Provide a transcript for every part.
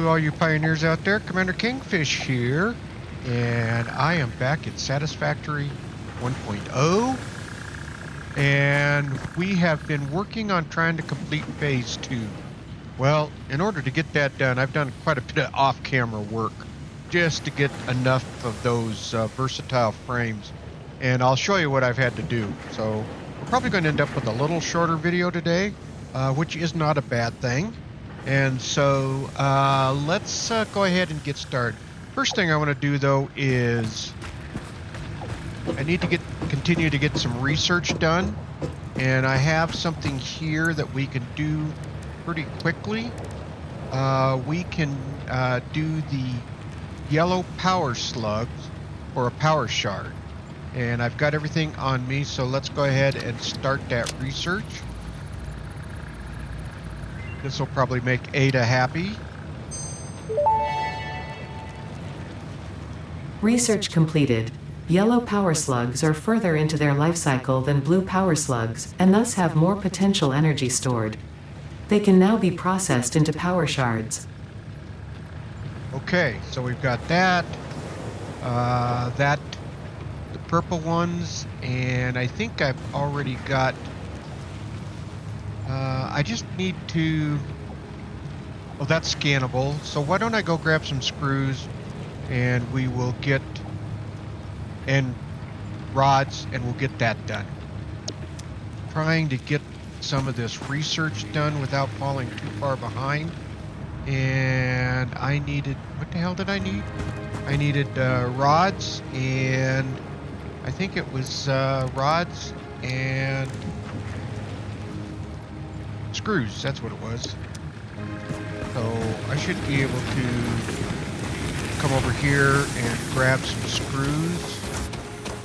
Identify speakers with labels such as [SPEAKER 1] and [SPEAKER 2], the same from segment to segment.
[SPEAKER 1] to all you pioneers out there. Commander Kingfish here, and I am back at Satisfactory 1.0, and we have been working on trying to complete Phase 2. Well, in order to get that done, I've done quite a bit of off-camera work just to get enough of those versatile frames, and I'll show you what I've had to do. So we're probably going to end up with a little shorter video today, which is not a bad thing. And so let's go ahead and get started. First thing I want to do though is I need to continue to get some research done, and I have something here that we can do pretty quickly. We can do the yellow power slugs for a power shard, and I've got everything on me, so let's go ahead and start that research. This will probably make Ada happy.
[SPEAKER 2] Research completed. Yellow power slugs are further into their life cycle than blue power slugs, and thus have more potential energy stored. They can now be processed into power shards.
[SPEAKER 1] Okay, so we've got that, the purple ones, and I think I've already got, I just need to, oh, that's scannable, so why don't I go grab some screws, and we will get, and rods, and we'll get that done. Trying to get some of this research done without falling too far behind. And I needed, what the hell did I need? I needed rods, and I think it was rods and screws. That's what it was. So I should be able to come over here and grab some screws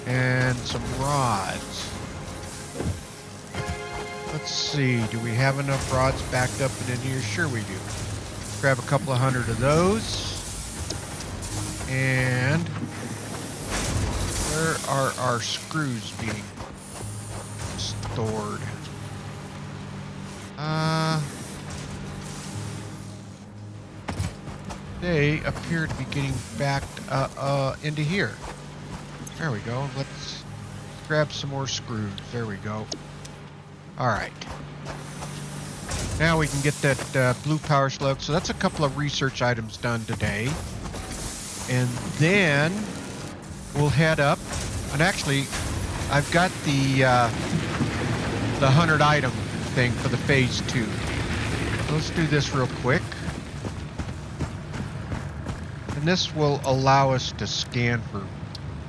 [SPEAKER 1] and some rods. Let's see, do we have enough rods backed up and in here? Sure we do. Grab a couple of hundred of those. And where are our screws being stored? They appear to be getting backed into here. There we go. Let's grab some more screws. There we go. All right. Now we can get that blue power slug. So that's a couple of research items done today. And then we'll head up. And actually, I've got the 100 item thing for the Phase 2. So let's do this real quick. And this will allow us to scan for,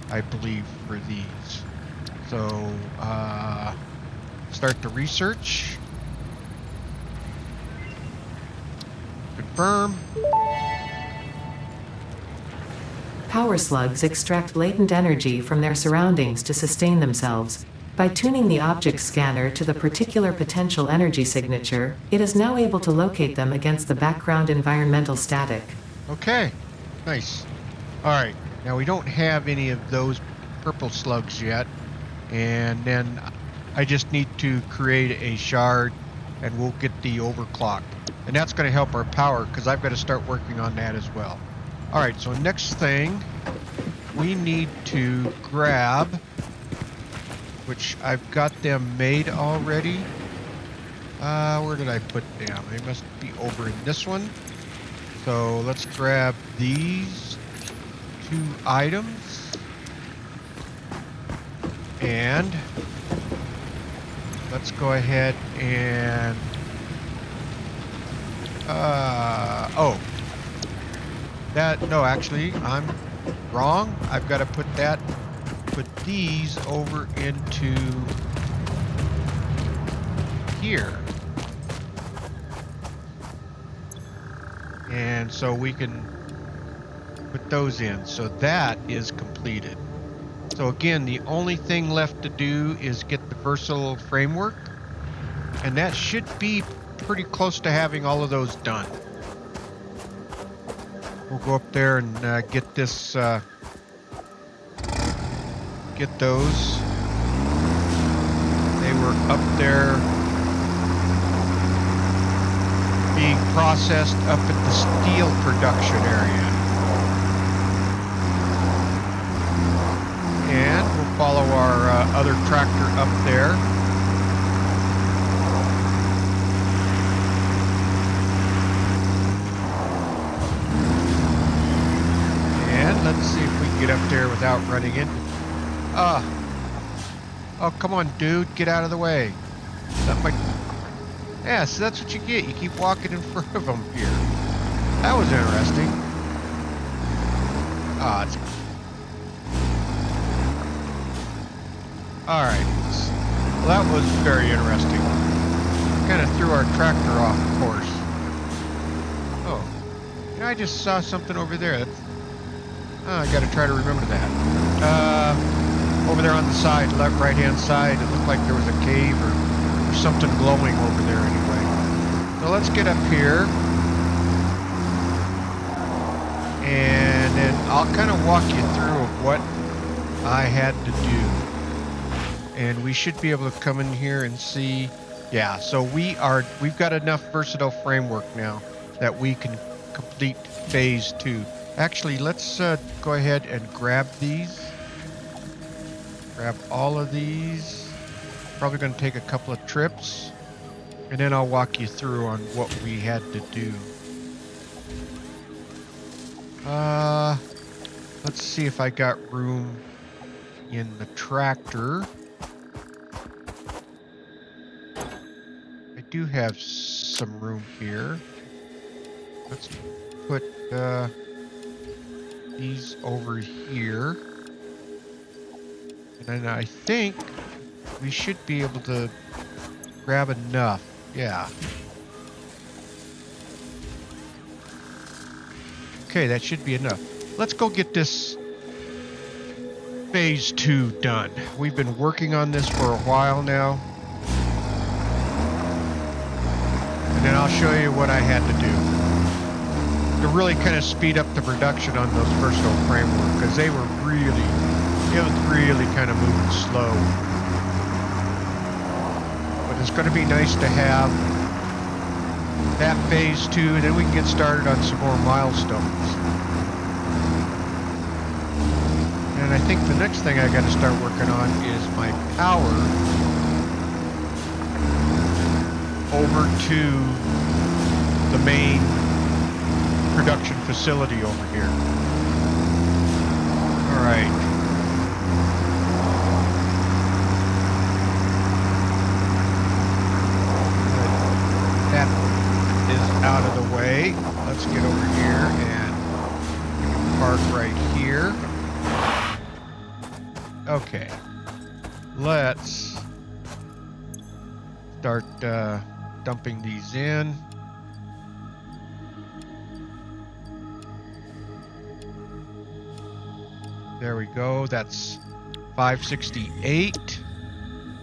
[SPEAKER 1] I believe, for these. So, start the research. Confirm.
[SPEAKER 2] Power slugs extract latent energy from their surroundings to sustain themselves. By tuning the object scanner to the particular potential energy signature, it is now able to locate them against the background environmental static.
[SPEAKER 1] Okay, nice. All right, now we don't have any of those purple slugs yet, and then I just need to create a shard, and we'll get the overclock. And that's going to help our power, because I've got to start working on that as well. All right, so next thing, we need to grab, which I've got them made already. Where did I put them? They must be over in this one. So let's grab these 2 items. And let's go ahead and no, actually, I'm wrong. I've got to put these over into here. And so we can put those in. So that is completed. So again, the only thing left to do is get the versatile framework, and that should be pretty close to having all of those done. We'll go up there and get this, get those. They were up there being processed up at the steel production area. And we'll follow our other tractor up there. And let's see if we can get up there without running in. Oh, come on, dude. Get out of the way. Yeah, so that's what you get. You keep walking in front of them here. That was interesting. It's... Alright. Well, that was very interesting. Kind of threw our tractor off course. Oh. I just saw something over there. I gotta try to remember that. Over there on the side, left, right-hand side, it looked like there was a cave or something glowing over there anyway. So let's get up here. And then I'll kind of walk you through of what I had to do. And we should be able to come in here and see. Yeah, so we've got enough versatile framework now that we can complete phase 2. Actually, let's go ahead and grab these. Grab all of these. Probably going to take a couple of trips. And then I'll walk you through on what we had to do. Let's see if I got room in the tractor. I do have some room here. Let's put these over here. And I think we should be able to grab enough. Yeah. Okay, that should be enough. Let's go get this phase 2 done. We've been working on this for a while now. And then I'll show you what I had to do to really kind of speed up the production on those versatile framework, because it was really kind of moving slow. But it's going to be nice to have that phase 2, and then we can get started on some more milestones. And I think the next thing I got to start working on is my power over to the main production facility over here. All right. That is out of the way. Let's get over here and park right here. Okay. Let's start dumping these in. There we go. That's 568.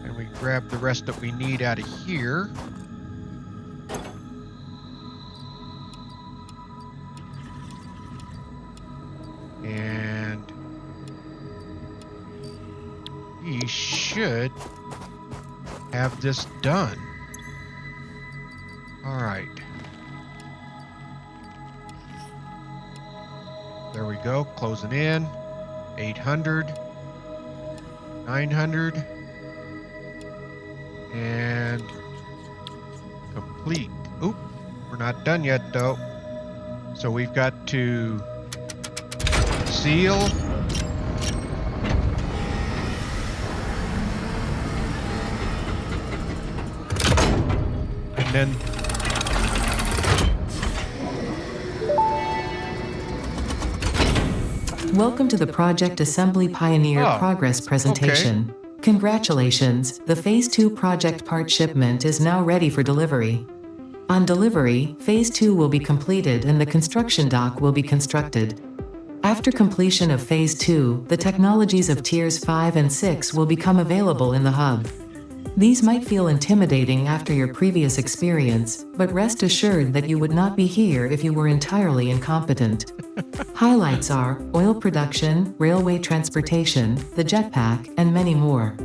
[SPEAKER 1] And we grab the rest that we need out of here. And we should have this done. All right. There we go. Closing in. 800. 900. And complete. Oop. We're not done yet, though. So we've got to seal. And then
[SPEAKER 2] Welcome to the Project Assembly Pioneer Progress presentation. Okay. Congratulations, the Phase 2 project part shipment is now ready for delivery. On delivery, Phase 2 will be completed and the construction dock will be constructed. After completion of Phase 2, the technologies of Tiers 5 and 6 will become available in the hub. These might feel intimidating after your previous experience, but rest assured that you would not be here if you were entirely incompetent. Highlights are oil production, railway transportation, the Jetpack, and many more.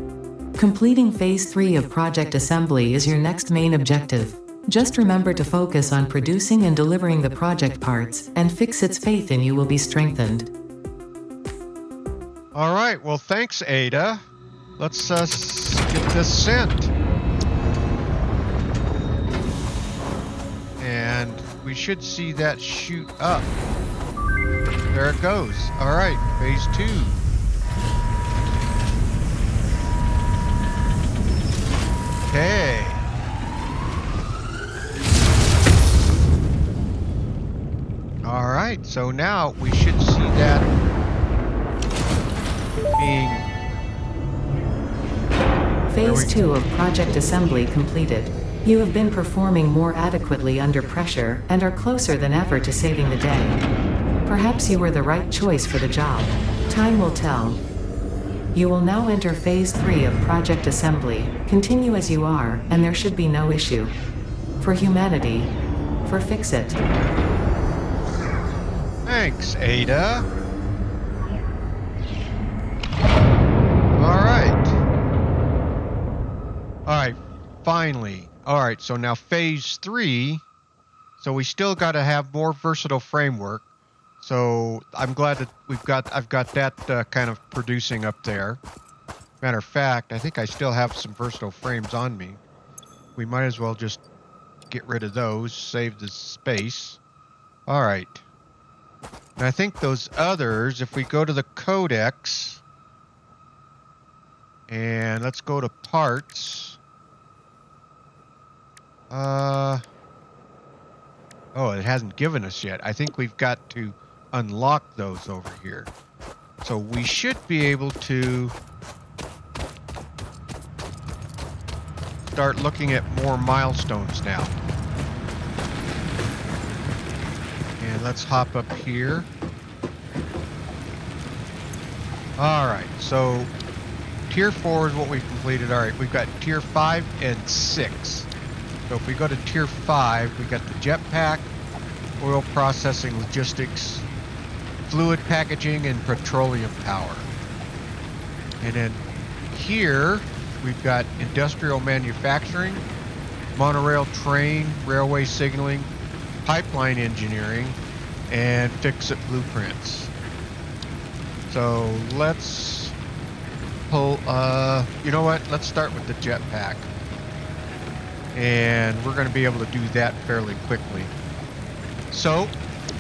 [SPEAKER 2] Completing Phase 3 of Project Assembly is your next main objective. Just remember to focus on producing and delivering the project parts, and FICSIT's faith in you will be strengthened.
[SPEAKER 1] All right. Well, thanks, Ada. Let's get this sent. And we should see that shoot up. There it goes. All right, phase 2. Okay. All right, so now we should see that being...
[SPEAKER 2] Phase 2 of project assembly completed. You have been performing more adequately under pressure, and are closer than ever to saving the day. Perhaps you were the right choice for the job. Time will tell. You will now enter Phase 3 of project assembly. Continue as you are, and there should be no issue. For humanity. For FICSIT.
[SPEAKER 1] Thanks, Ada. All right. All right, finally. All right, so now phase 3. So we still got to have more versatile framework. So I'm glad that I've got that kind of producing up there. Matter of fact, I think I still have some versatile frames on me. We might as well just get rid of those, save the space. All right. And I think those others, if we go to the codex, and let's go to parts. Oh, it hasn't given us yet. I think we've got to unlock those over here. So we should be able to start looking at more milestones now. And let's hop up here. All right, so tier 4 is what we've completed. All right, we've got tier 5 and 6. So if we go to tier 5, we got the jetpack, oil processing, logistics, fluid packaging, and petroleum power. And then here we've got industrial manufacturing, monorail train, railway signaling, pipeline engineering, and FICSIT blueprints. So let's pull, you know what? Let's start with the jetpack. And we're going to be able to do that fairly quickly. So,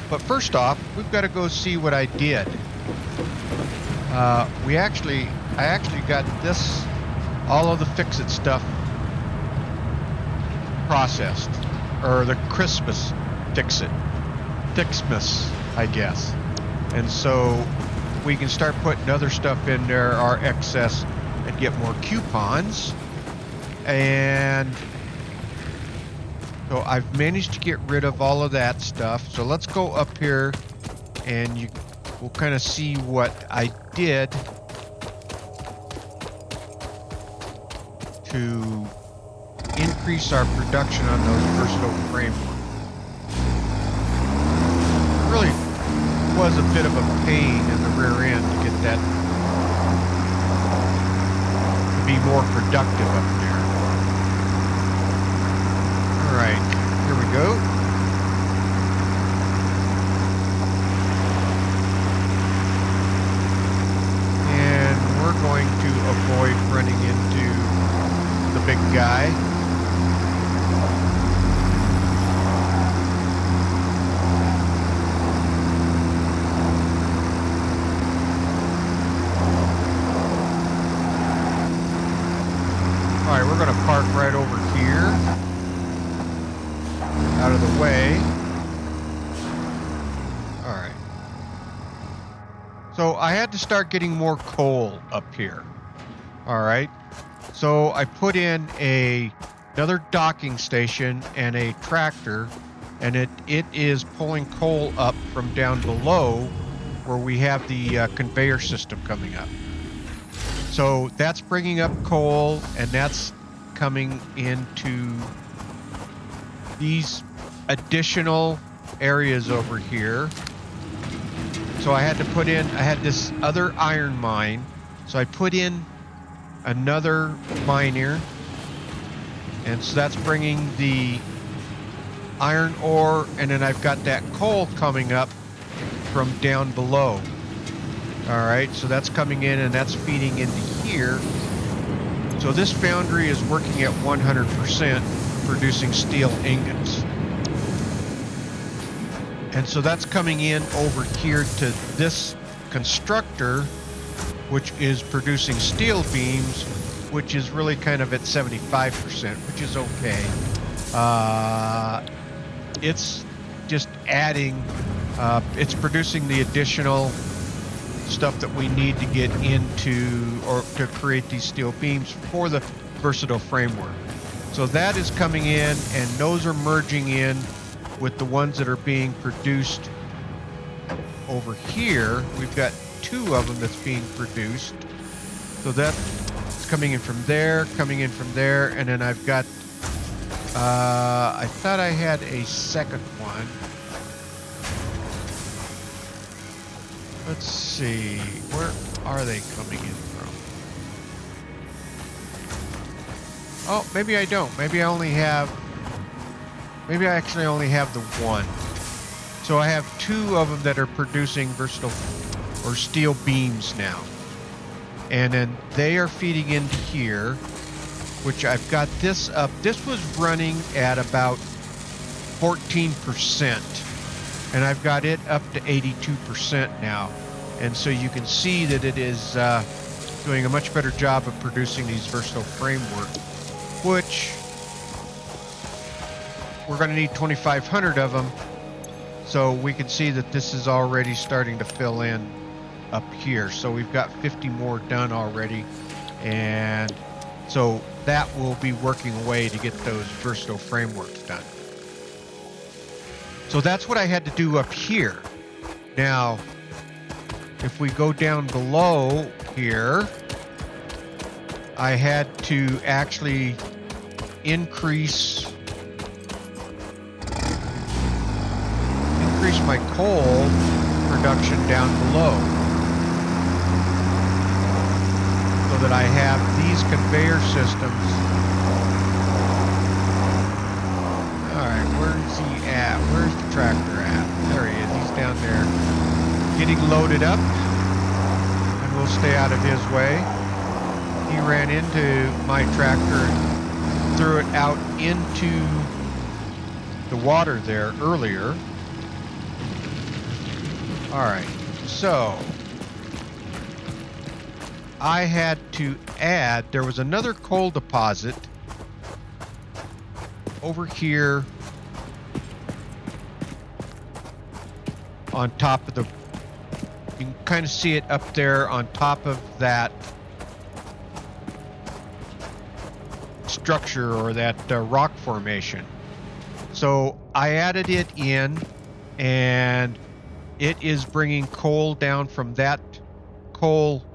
[SPEAKER 1] but first off, we've got to go see what I did. I actually got this, all of the FICSIT stuff processed, or the Christmas Fixmas, I guess. And so we can start putting other stuff in there, our excess, and get more coupons. And so I've managed to get rid of all of that stuff. So let's go up here and we'll kind of see what I did to increase our production on those versatile frameworks. It really was a bit of a pain in the rear end to get that to be more productive up there. All right, here we go. And we're going to avoid running into the big guy. All right, we're going to park right over here. Out of the way. All right. So I had to start getting more coal up here. All right. So I put in another docking station and a tractor, and it is pulling coal up from down below where we have the conveyor system coming up. So that's bringing up coal, and that's coming into these additional areas over here. So I had this other iron mine. So I put in another mine here. And so that's bringing the iron ore, and then I've got that coal coming up from down below. All right, so that's coming in and that's feeding into here. So this foundry is working at 100%, producing steel ingots. And so that's coming in over here to this constructor, which is producing steel beams, which is really kind of at 75%, which is okay. It's just adding, it's producing the additional stuff that we need to get into or to create these steel beams for the versatile framework. So that is coming in, and those are merging in with the ones that are being produced over here. We've got 2 of them that's being produced. So that's coming in from there, and then I've got, I thought I had a second one. Let's see, where are they coming in from? Oh, maybe I don't. Maybe I actually only have the one. So I have 2 of them that are producing versatile or steel beams now. And then they are feeding into here, which I've got this up. This was running at about 14%, and I've got it up to 82% now. And so you can see that it is doing a much better job of producing these versatile framework, which we're going to need 2,500 of them. So we can see that this is already starting to fill in up here. So we've got 50 more done already. And so that will be working away to get those versatile frameworks done. So that's what I had to do up here. Now, if we go down below here, I had to actually increase my coal production down below, so that I have these conveyor systems. All right, where's he at? Where's the tractor at? There he is. He's down there getting loaded up, and we'll stay out of his way. He ran into my tractor and threw it out into the water there earlier. All right, so I had to add, there was another coal deposit over here on top of the, you can kind of see it up there on top of that structure or that rock formation. So I added it in, and it is bringing coal down from that coal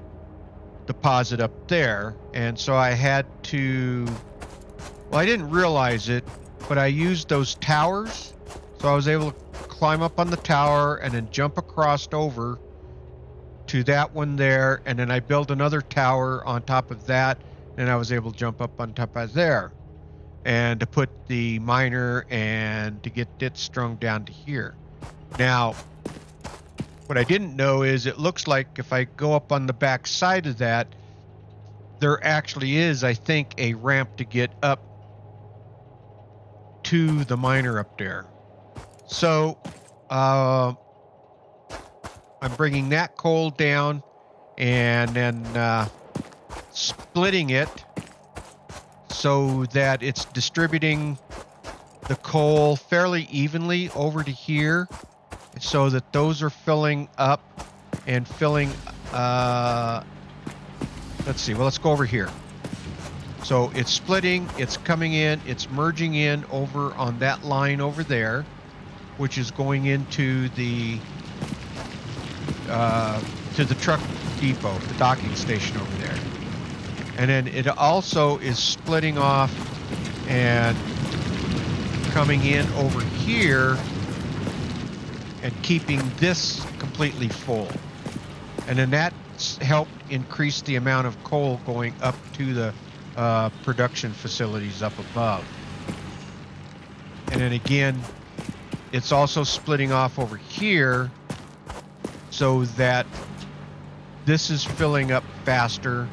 [SPEAKER 1] deposit up there. And so I had to, well, I didn't realize it, but I used those towers. So I was able to climb up on the tower and then jump across over to that one there. And then I built another tower on top of that. And I was able to jump up on top of there and to put the miner and to get it strung down to here. Now, what I didn't know is it looks like if I go up on the back side of that, there actually is, I think, a ramp to get up to the miner up there. So I'm bringing that coal down and then splitting it so that it's distributing the coal fairly evenly over to here, so that those are filling up and filling, let's see, well, let's go over here. So it's splitting, it's coming in, it's merging in over on that line over there, which is going into the truck depot, the docking station over there. And then it also is splitting off and coming in over here and keeping this completely full. And then that's helped increase the amount of coal going up to the production facilities up above. And then again, it's also splitting off over here so that this is filling up faster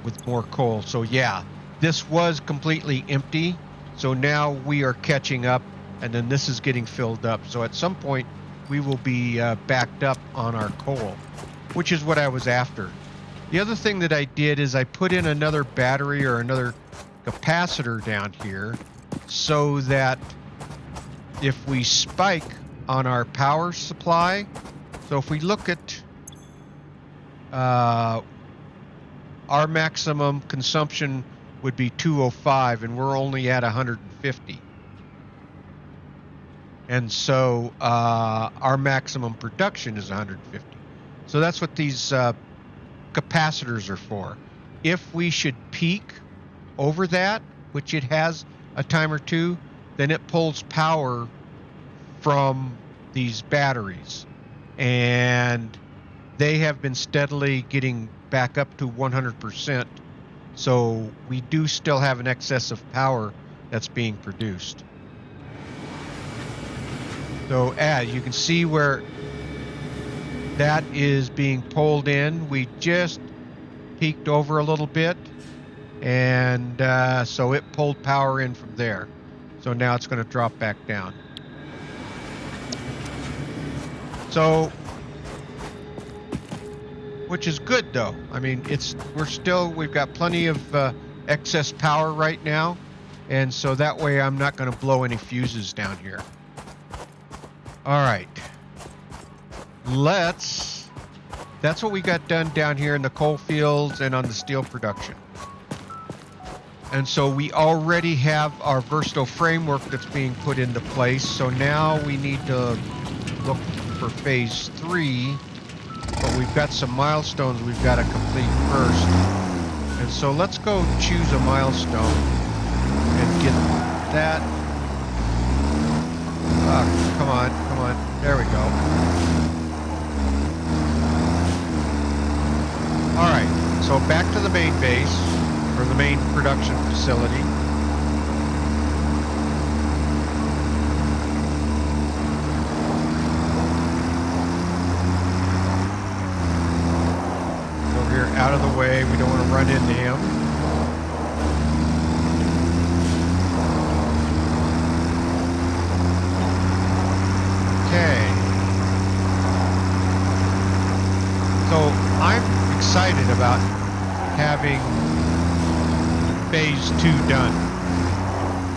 [SPEAKER 1] with more coal. So yeah, this was completely empty. So now we are catching up, and then this is getting filled up. So at some point we will be backed up on our coal, which is what I was after. The other thing that I did is I put in another battery or another capacitor down here so that if we spike on our power supply, so if we look at our maximum consumption would be 205 and we're only at 150. And so our maximum production is 150. So that's what these capacitors are for. If we should peak over that, which it has a time or two, then it pulls power from these batteries, and they have been steadily getting back up to 100%. So we do still have an excess of power that's being produced. So you can see where that is being pulled in. We just peaked over a little bit, and so it pulled power in from there. So now it's going to drop back down. So, which is good though. I mean, we've got plenty of excess power right now, and so that way I'm not going to blow any fuses down here. All right. That's what we got done down here in the coal fields and on the steel production. And so we already have our versatile framework that's being put into place. So now we need to look for phase 3, but we've got some milestones we've got to complete first. And so let's go choose a milestone and get that. Come on. There we go. All right, so back to the main base, or the main production facility. Over here, out of the way, we don't want to run into him. Okay. So I'm excited about having phase 2 done,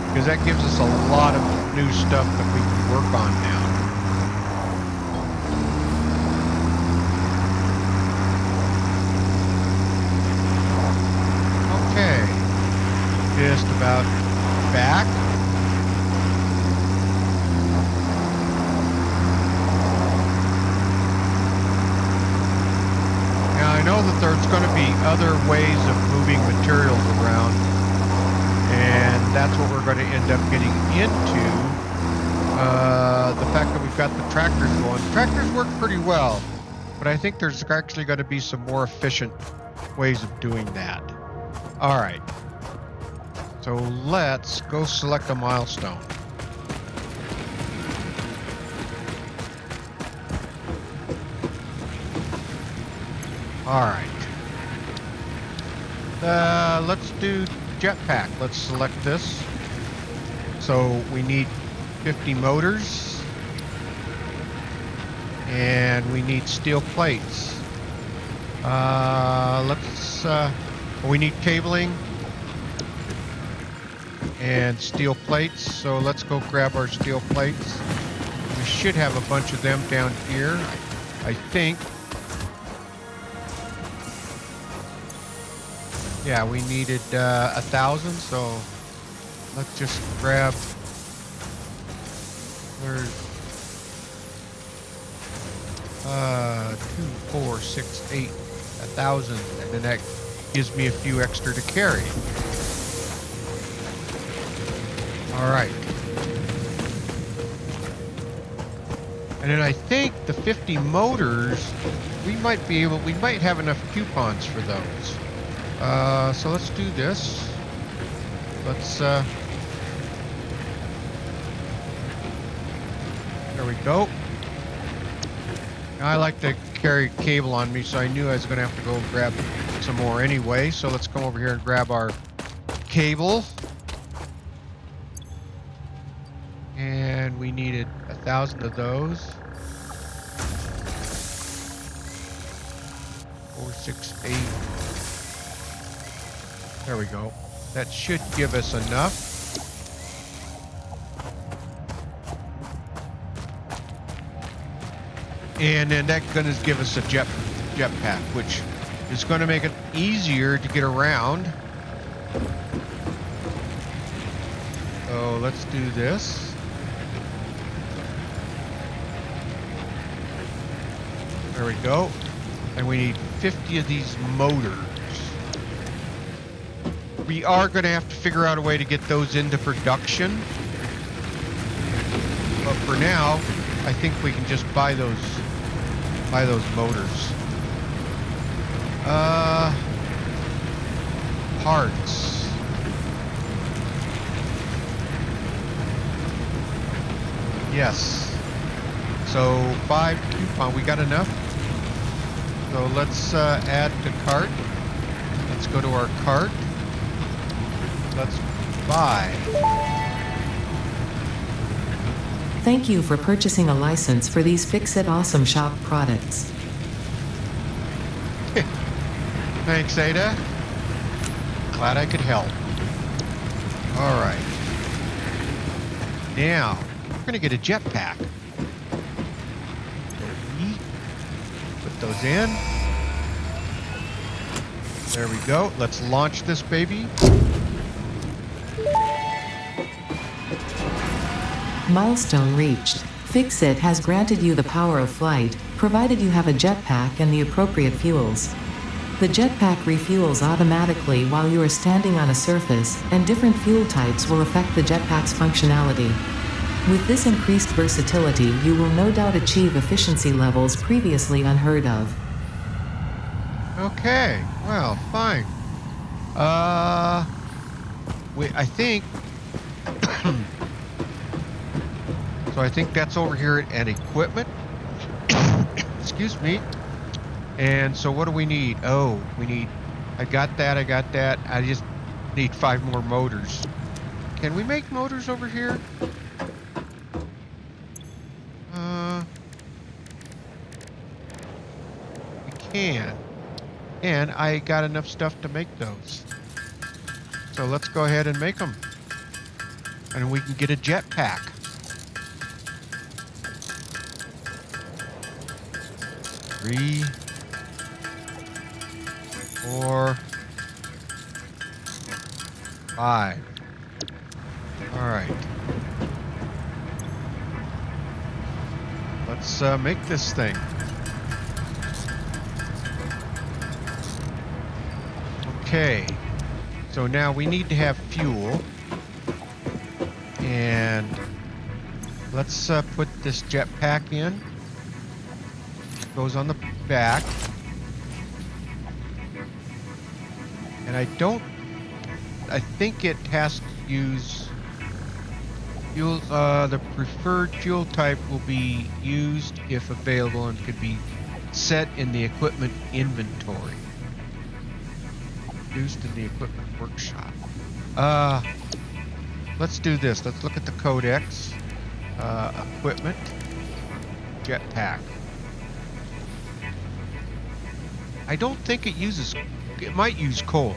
[SPEAKER 1] because that gives us a lot of new stuff that we can work on now. Okay, just about back. Now I know that there's going to be other ways of moving materials around, and that's what we're going to end up getting into. The fact that we've got the tractors going. Tractors work pretty well, but I think there's actually going to be some more efficient ways of doing that. All right, so let's go select a milestone. All right. Let's do Jetpack. Let's select this. So we need 50 motors, and we need steel plates. We need cabling and steel plates. So let's go grab our steel plates. We should have a bunch of them down here, I think. Yeah, we needed 1,000, so let's just grab. There's 2, 4, 6, 8, 1,000, and then that gives me a few extra to carry. All right. And then I think the 50 motors, we might have enough coupons for those. So let's do this. There we go. Now, I like to carry cable on me, so I knew I was going to have to go grab some more anyway. So let's come over here and grab our cable. And we needed 1,000 of those. 4, 6, 8. There we go. That should give us enough. And then that's going to give us a jetpack, which is going to make it easier to get around. So let's do this. There we go. And we need 50 of these motors. We are going to have to figure out a way to get those into production. But for now, I think we can just buy those motors. Parts. Yes. So 5 coupon. We got enough. So let's add to cart. Let's go to our cart. Let's buy.
[SPEAKER 2] Thank you for purchasing a license for these FICSIT Awesome Shop products.
[SPEAKER 1] Thanks, Ada. Glad I could help. All right. Now, we're going to get a jetpack. Put those in. There we go. Let's launch this baby.
[SPEAKER 2] Milestone reached. FICSIT has granted you the power of flight, provided you have a jetpack and the appropriate fuels. The jetpack refuels automatically while you are standing on a surface, and different fuel types will affect the jetpack's functionality. With this increased versatility, you will no doubt achieve efficiency levels previously unheard of.
[SPEAKER 1] Okay, well, fine. I think... So I think that's over here at equipment. Excuse me. And so what do we need? Oh, we need... I got that. I just need 5 more motors. Can we make motors over here? We can. And I got enough stuff to make those. So let's go ahead and make them. And we can get a jetpack. 3, 4, 5. All right. Let's make this thing. Okay. So now we need to have fuel. And let's put this jetpack in. Goes on the back. And I think it has to use fuel. The preferred fuel type will be used if available and could be set in the equipment inventory. Used in the equipment workshop. Let's do this. Let's look at the codex. Equipment. Jetpack. I don't think it uses... It might use coal.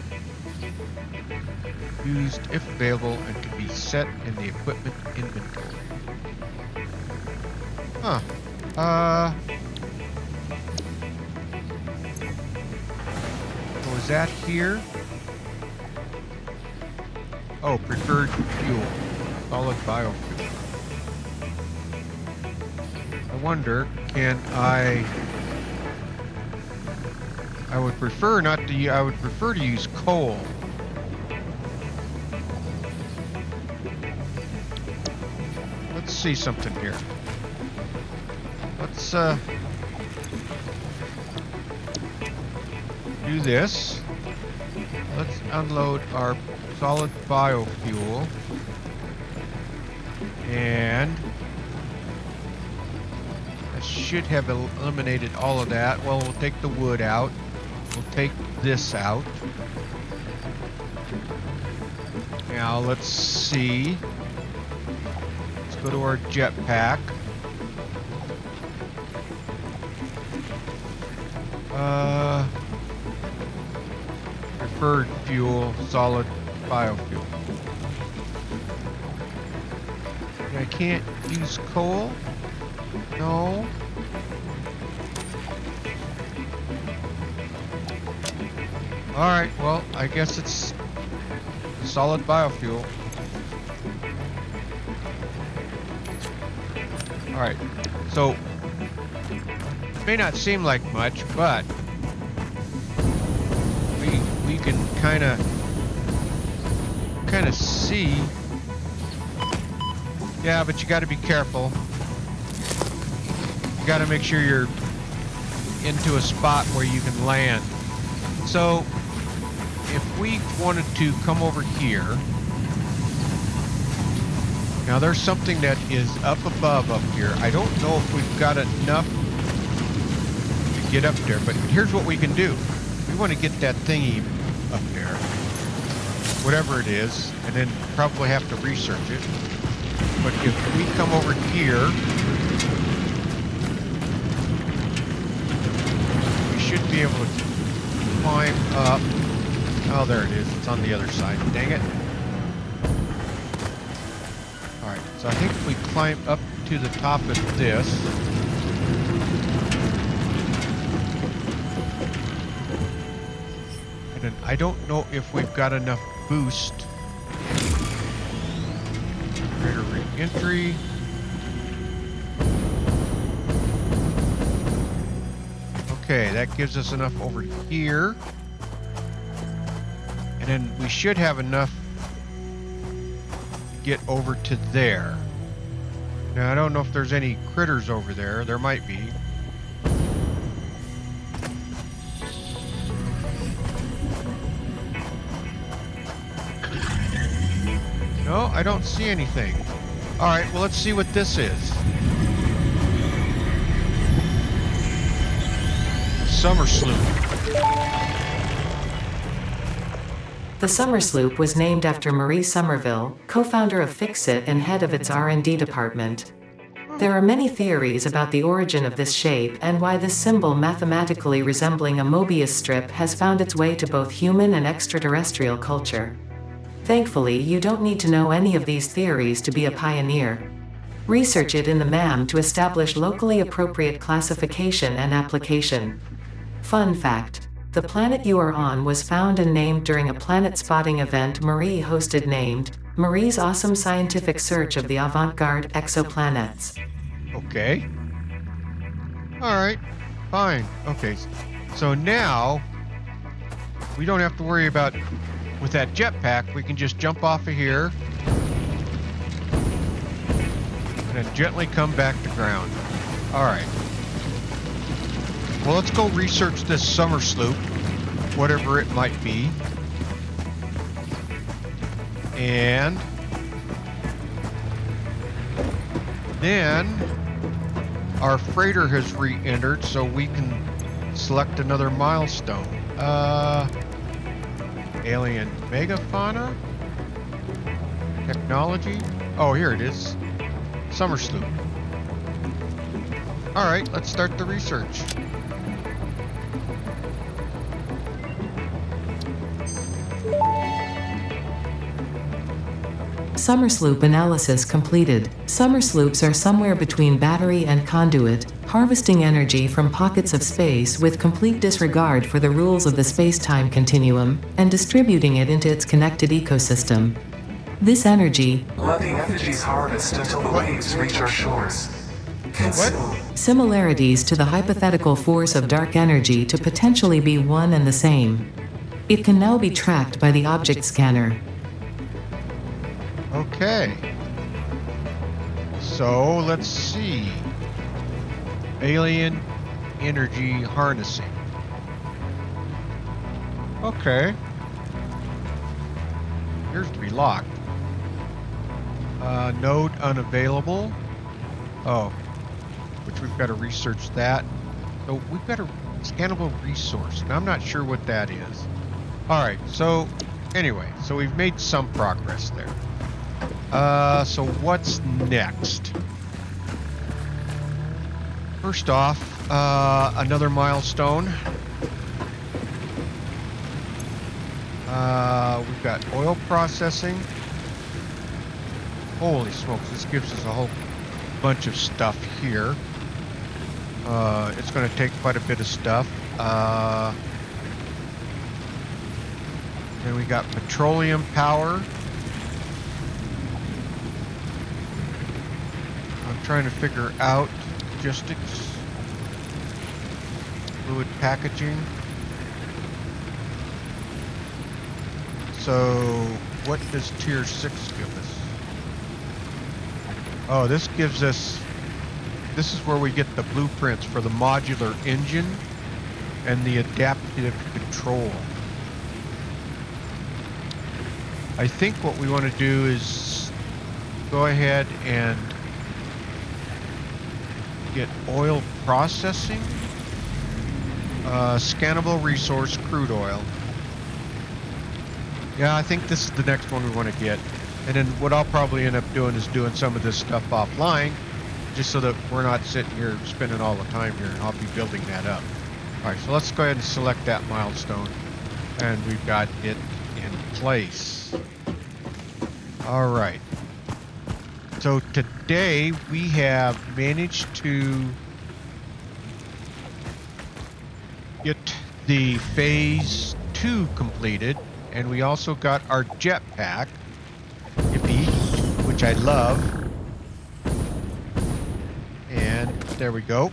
[SPEAKER 1] Used if available and can be set in the equipment inventory. Huh. So is that here? Oh, preferred fuel. Solid biofuel. I wonder, can I would prefer not to. I would prefer to use coal. Let's see something here. Let's do this. Let's unload our solid biofuel and That should have eliminated all of that. Well, we'll take the wood out. We'll take this out. Now, let's see. Let's go to our jetpack. Preferred fuel, solid biofuel. I can't use coal? No. Alright, well, I guess it's solid biofuel. Alright, so it may not seem like much, but we can kind of see. Yeah, but you got to be careful. You got to make sure you're into a spot where you can land. So if we wanted to come over here, now there's something that is up above up here. I don't know if we've got enough to get up there, but here's what we can do. We want to get that thingy up there, whatever it is, and then probably have to research it. But if we come over here, we should be able to climb up. Oh, there it is. It's on the other side. Dang it. Alright, so I think if we climb up to the top of this, and then I don't know if we've got enough boost. Greater re-entry. Okay, that gives us enough over here. And then we should have enough to get over to there. Now, I don't know if there's any critters over there. There might be. No, I don't see anything. All right, well, let's see what this is. Summer sloop.
[SPEAKER 2] The Summer Sloop was named after Marie Somerville, co-founder of FICSIT and head of its R&D department. There are many theories about the origin of this shape and why this symbol mathematically resembling a Mobius strip has found its way to both human and extraterrestrial culture. Thankfully, you don't need to know any of these theories to be a pioneer. Research it in the MAM to establish locally appropriate classification and application. Fun fact: the planet you are on was found and named during a planet spotting event Marie hosted named Marie's Awesome Scientific Search of the Avant-Garde Exoplanets.
[SPEAKER 1] Okay. Alright, fine. Okay, so now we don't have to worry about, with that jetpack, we can just jump off of here and then gently come back to ground. Alright. Well, let's go research this summer sloop, whatever it might be. And then our freighter has re-entered, so we can select another milestone. Alien megafauna? Technology? Oh, here it is. Summer sloop. Alright, let's start the research.
[SPEAKER 2] Summer Sloop analysis completed. Summer sloops are somewhere between battery and conduit, harvesting energy from pockets of space with complete disregard for the rules of the space-time continuum, and distributing it into its connected ecosystem. This energy,
[SPEAKER 3] let the energies harvest until the waves reach our shores. Consume.
[SPEAKER 2] Similarities to the hypothetical force of dark energy to potentially be one and the same. It can now be tracked by the object scanner.
[SPEAKER 1] Okay. So, let's see. Alien energy harnessing. Okay. Appears to be locked. Node unavailable. Oh. which we've got to research that. So we've got a scannable resource, and I'm not sure what that is. All right, so anyway, so we've made some progress there. So what's next? First off, another milestone. We've got oil processing. Holy smokes, this gives us a whole bunch of stuff here. It's going to take quite a bit of stuff. Then we got petroleum power. I'm trying to figure out logistics, fluid packaging. So what does tier 6 give us? Oh, this gives us, this is where we get the blueprints for the modular engine and the adaptive control. I think what we want to do is go ahead and get oil processing, scannable resource, crude oil. Yeah, I think this is the next one we want to get. And then what I'll probably end up doing is doing some of this stuff offline, just so that we're not sitting here spending all the time here, and I'll be building that up. All right, so let's go ahead and select that milestone, and we've got it in place. All right. So today we have managed to get the phase 2 completed, and we also got our jetpack, yippee, which I love. And there we go.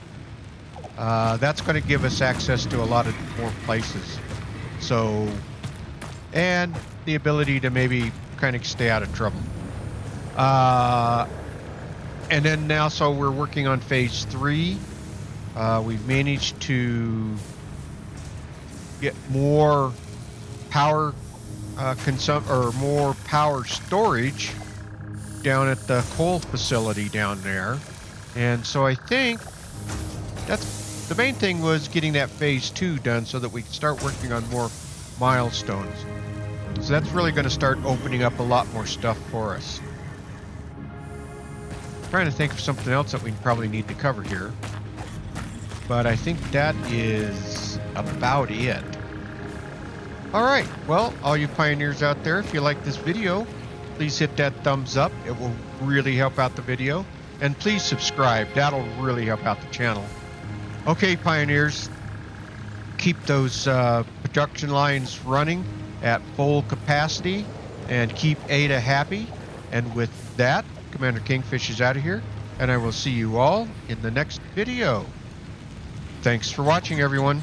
[SPEAKER 1] That's going to give us access to a lot of more places. So, and the ability to maybe kind of stay out of trouble. And then now, so we're working on phase 3. We've managed to get more power more power storage down at the coal facility down there. And so I think that's the main thing, was getting that phase 2 done so that we can start working on more milestones. So that's really going to start opening up a lot more stuff for us. Trying to think of something else that we probably need to cover here, but I think that is about it. All right, well, all you pioneers out there, if you like this video, please hit that thumbs up. It will really help out the video. And please subscribe. That'll really help out the channel. Okay, pioneers, keep those production lines running at full capacity and keep Ada happy. And with that, Commander Kingfish is out of here, and I will see you all in the next video. Thanks for watching, everyone.